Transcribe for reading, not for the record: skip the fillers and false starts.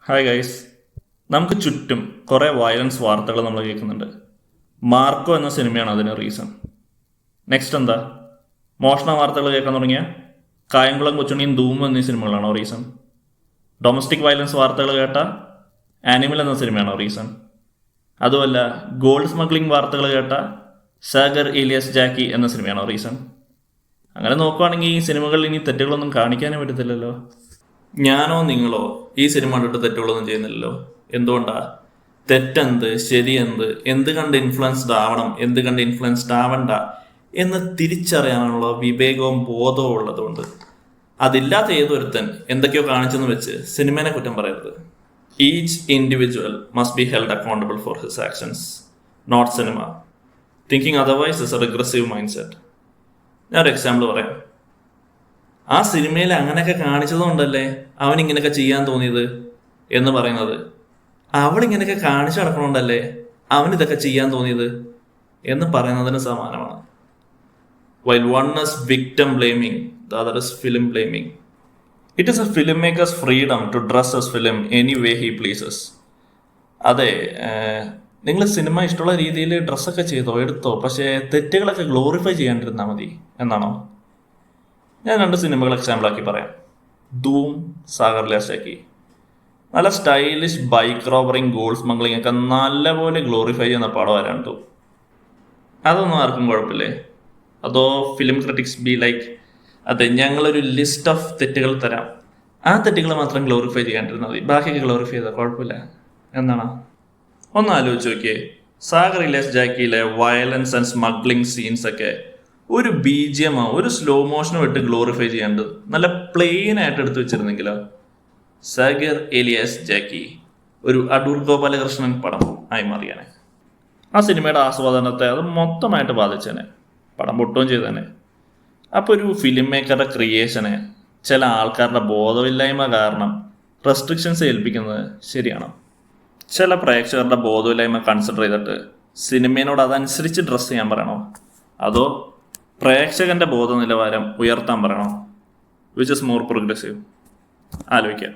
Hi guys, നമുക്ക് ചുറ്റും കുറേ വയലൻസ് വാർത്തകൾ നമ്മൾ കേൾക്കുന്നുണ്ട്. മാർക്കോ എന്ന സിനിമയാണ് അതിന് റീസൺ. നെക്സ്റ്റ് എന്താ? മോഷണ വാർത്തകൾ കേൾക്കാൻ തുടങ്ങിയ കായംകുളം കൊച്ചുണ്ണിയും ധൂം എന്നീ സിനിമകളാണോ റീസൺ? ഡൊമസ്റ്റിക് വയലൻസ് വാർത്തകൾ കേട്ട ആനിമൽ എന്ന സിനിമയാണോ റീസൺ? അതുമല്ല, ഗോൾഡ് സ്മഗ്ലിംഗ് വാർത്തകൾ കേട്ട സാഗർ ഏലിയാസ് ജാക്കി എന്ന സിനിമയാണോ റീസൺ? അങ്ങനെ നോക്കുവാണെങ്കിൽ ഈ സിനിമകളിൽ ഇനി തെറ്റുകളൊന്നും കാണിക്കാനേ പറ്റത്തില്ലല്ലോ. ഞാനോ നിങ്ങളോ ഈ സിനിമ കണ്ടിട്ട് തെറ്റുകളൊന്നും ചെയ്യുന്നില്ലല്ലോ. എന്തുകൊണ്ടാ? തെറ്റെന്ത്, ശരിയെന്ത്, എന്ത് കണ്ട് ഇൻഫ്ലുവൻസ്ഡ് ആവണം, എന്ത് കണ്ട് ഇൻഫ്ലുവൻസ്ഡ് ആവണ്ട എന്ന് തിരിച്ചറിയാനുള്ള വിവേകവും ബോധവും ഉള്ളതുകൊണ്ട്. അതില്ലാത്ത ഏതൊരുത്തൻ എന്തൊക്കെയോ കാണിച്ചെന്ന് വെച്ച് സിനിമേനെ കുറ്റം പറയരുത്. Each individual must be held accountable for his actions, not cinema. Thinking otherwise is a regressive mindset. ഞാനൊരു എക്സാമ്പിൾ പറയാം. ആ സിനിമയിൽ അങ്ങനെയൊക്കെ കാണിച്ചതുകൊണ്ടല്ലേ അവൻ ഇങ്ങനെയൊക്കെ ചെയ്യാൻ തോന്നിയത് എന്ന് പറയുന്നത്. അവളിങ്ങനെയൊക്കെ കാണിച്ചു നടക്കണോണ്ടല്ലേ അവൻ ഇതൊക്കെ ചെയ്യാൻ തോന്നിയത് എന്ന് പറയുന്നതിന് സമാനമാണ്. While one is victim blaming, the other is film blaming. It is a filmmaker's freedom to dress his film any way he pleases. അതെ, നിങ്ങൾ സിനിമ ഇഷ്ടമുള്ള രീതിയിൽ ഡ്രസ്സൊക്കെ ചെയ്തോ, എടുത്തോ, പക്ഷേ തെറ്റുകളൊക്കെ ഗ്ലോറിഫൈ ചെയ്യാണ്ടിരുന്നാൽ മതി എന്നാണോ? ഞാൻ 2 സിനിമകൾ എക്സാമ്പിളാക്കി പറയാം. ധൂം, സാഗർ ഏലിയാസ് ജാക്കി. നല്ല സ്റ്റൈലിഷ് ബൈക്ക് റോബറിങ്, ഗോൾഡ് സ്മഗ്ലിംഗ് ഒക്കെ നല്ലപോലെ ഗ്ലോറിഫൈ ചെയ്യുന്ന പടമാണ് രണ്ടും. അതൊന്നും ആർക്കും കുഴപ്പമില്ലേ? അതോ ഫിലിം ക്രിറ്റിക്സ് ബി ലൈക്ക്, അതെ ഞങ്ങളൊരു ലിസ്റ്റ് ഓഫ് തെറ്റുകൾ തരാം, ആ തെറ്റുകൾ മാത്രം ഗ്ലോറിഫൈ ചെയ്യാണ്ടിരുന്നാൽ മതി, ബാക്കിയൊക്കെ ഗ്ലോറിഫൈ ചെയ്താൽ കുഴപ്പമില്ല എന്നാണോ? ഒന്ന് ആലോചിച്ച് നോക്കിയേ. സാഗർ ഏലിയാസ് ജാക്കിയിലെ വയലൻസ് ആൻഡ് സ്മഗ്ലിംഗ് സീൻസ് ഒക്കെ ഒരു BGM ഒരു സ്ലോ മോഷനോ ഇട്ട് ഗ്ലോറിഫൈ ചെയ്യാണ്ട് നല്ല പ്ലെയിൻ ആയിട്ട് എടുത്തു വെച്ചിരുന്നെങ്കിലോ സാഗർ ഏലിയാസ് ജാക്കി ഒരു അടൂർ ഗോപാലകൃഷ്ണൻ പടം ആയി മാറിയാനെ. ആ സിനിമയുടെ ആസ്വാദനത്തെ അത് മൊത്തമായിട്ട് ബാധിച്ചേനെ, പടം പൊട്ടുകയും ചെയ്തേനെ. അപ്പോൾ ഒരു ഫിലിം മേക്കറുടെ ക്രിയേഷനെ ചില ആൾക്കാരുടെ ബോധമില്ലായ്മ കാരണം റെസ്ട്രിക്ഷൻസ് ഏൽപ്പിക്കുന്നത് ശരിയാണോ? ചില പ്രേക്ഷകരുടെ ബോധമില്ലായ്മ കൺസിഡർ ചെയ്തിട്ട് സിനിമയോട് അതനുസരിച്ച് ഡ്രസ്സ് ചെയ്യാൻ പറയണോ? അതോ പ്രേക്ഷകന്റെ ബോധനിലവാരം ഉയർത്താൻ പറയണോ? Which is more progressive? ആലോചിക്കാം.